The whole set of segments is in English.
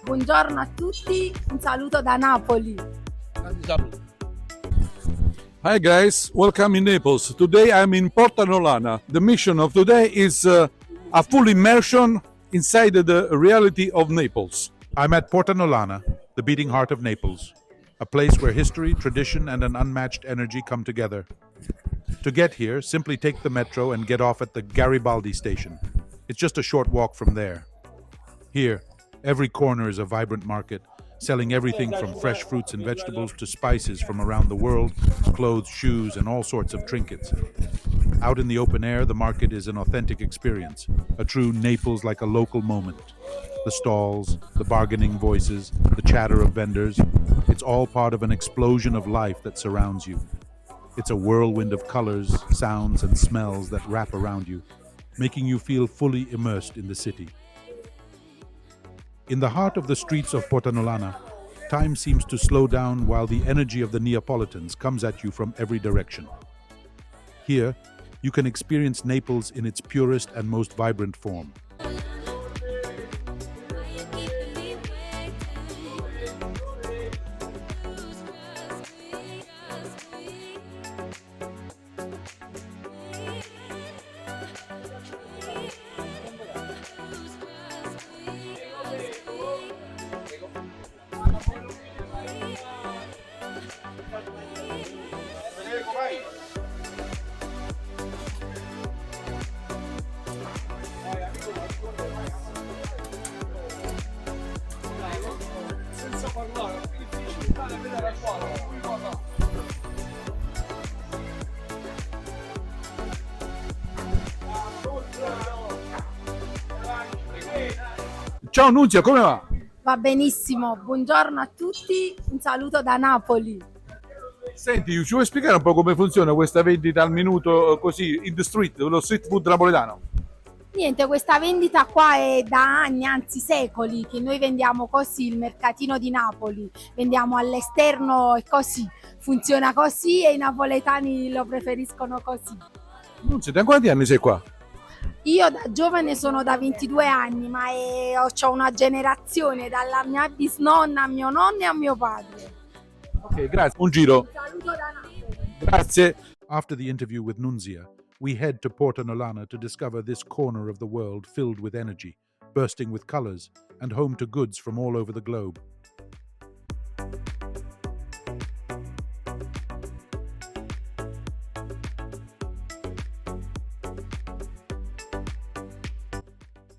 Buongiorno a tutti, un saluto da Napoli. Hi guys, welcome in Naples. Today I'm in Porta Nolana. The mission of today is a full immersion inside the reality of Naples. I'm at Porta Nolana, the beating heart of Naples, a place where history, tradition, and an unmatched energy come together. To get here, simply take the metro and get off at the Garibaldi station. It's just a short walk from there. Here, every corner is a vibrant market, selling everything from fresh fruits and vegetables to spices from around the world, clothes, shoes, and all sorts of trinkets. Out in the open air, the market is an authentic experience, a true Naples like a local moment. The stalls, the bargaining voices, the chatter of vendors, it's all part of an explosion of life that surrounds you. It's a whirlwind of colors, sounds, and smells that wrap around you, making you feel fully immersed in the city. In the heart of the streets of Porta Nolana, time seems to slow down while the energy of the Neapolitans comes at you from every direction. Here, you can experience Naples in its purest and most vibrant form. Ciao Nunzia, come va? Va benissimo, buongiorno a tutti, un saluto da Napoli. Senti, ci vuoi spiegare un po' come funziona questa vendita al minuto così in the street, lo street food napoletano? Niente, questa vendita qua è da anni, anzi secoli, che noi vendiamo così il mercatino di Napoli, vendiamo all'esterno e così, funziona così e i napoletani lo preferiscono così. Nunzia, da quanti anni sei qua? Io da giovane sono da 22 anni, ma ho una generazione dalla mia bisnonna a mio nonno e a mio padre. Ok, grazie. Un giro. Un saluto da Napoli. Grazie. After the interview with Nunzia, we head to Porta Nolana to discover this corner of the world filled with energy, bursting with colors, and home to goods from all over the globe.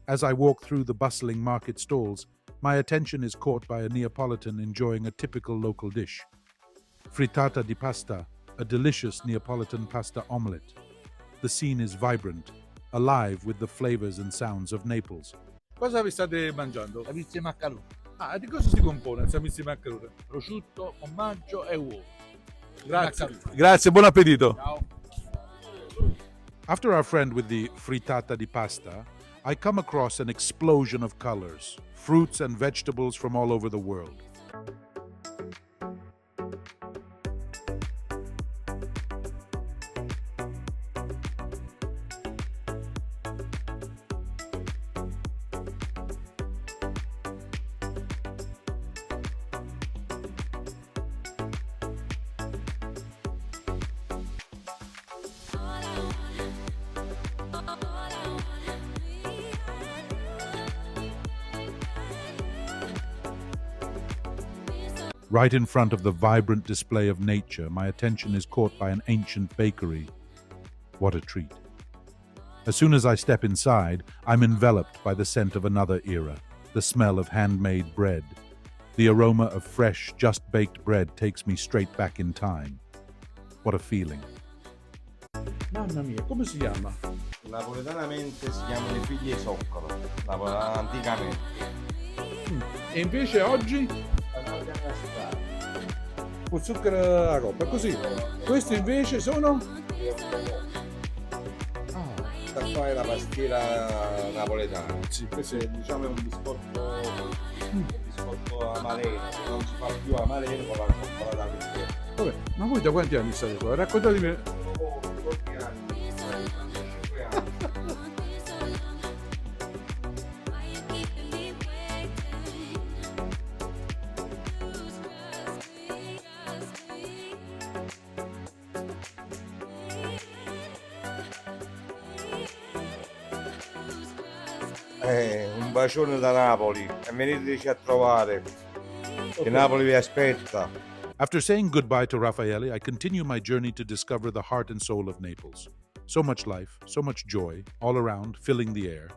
As I walk through the bustling market stalls, my attention is caught by a Neapolitan enjoying a typical local dish. Frittata di pasta, a delicious Neapolitan pasta omelette. The scene is vibrant, alive with the flavors and sounds of Naples. Cosa vi state mangiando? La pizza di maccherone, Ah, di cosa si compone questa pizza di maccherone? prosciutto, formaggio e uovo. Grazie. Maccherone. Grazie, buon appetito. Ciao. After our friend with the frittata di pasta, I come across an explosion of colors, fruits and vegetables from all over the world. Right in front of the vibrant display of nature, my attention is caught by an ancient bakery. What a treat. As soon as I step inside, I'm enveloped by the scent of another era, the smell of handmade bread. The aroma of fresh, just-baked bread takes me straight back in time. What a feeling. Mamma mia, come si chiama? Napoletanamente si chiamano i figli di zoccolo, anticamente. E invece oggi? Con zucchero a roba, così. Questi invece sono? Questa qua è la pastiera napoletana. Sì, Questo è, diciamo, è un biscotto amaleno, che non si fa più amaleno con la cioccolata intera. Vabbè, ma voi da quanti anni state qua? Raccontatemi. Pochi anni, 35 anni. Un bacione da Napoli e veniteci a trovare, che Napoli vi aspetta. After saying goodbye to Raffaele, I continue my journey to discover the heart and soul of Naples. So much life, so much joy, all around, filling the air.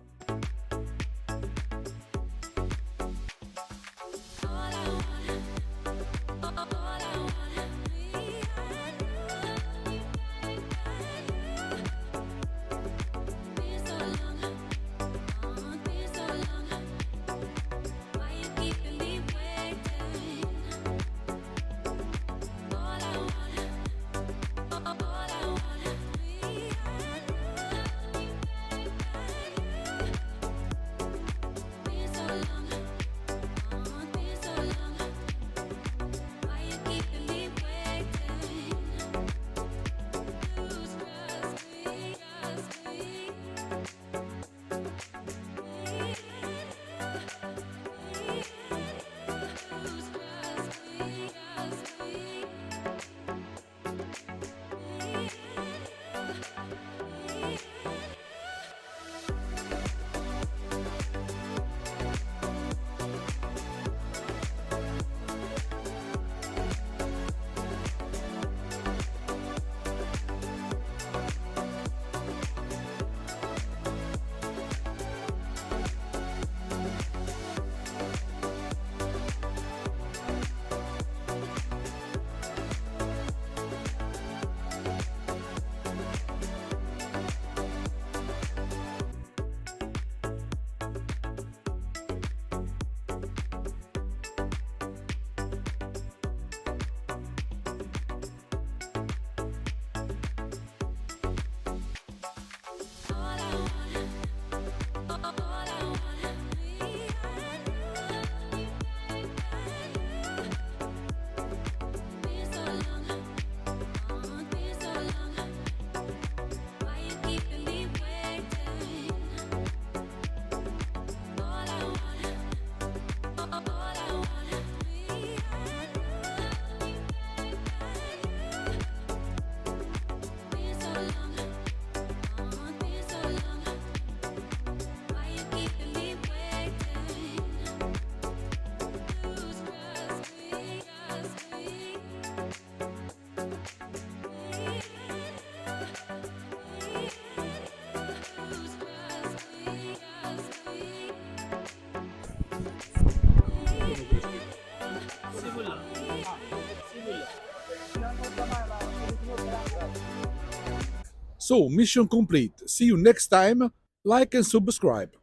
So, mission complete. See you next time. Like and subscribe.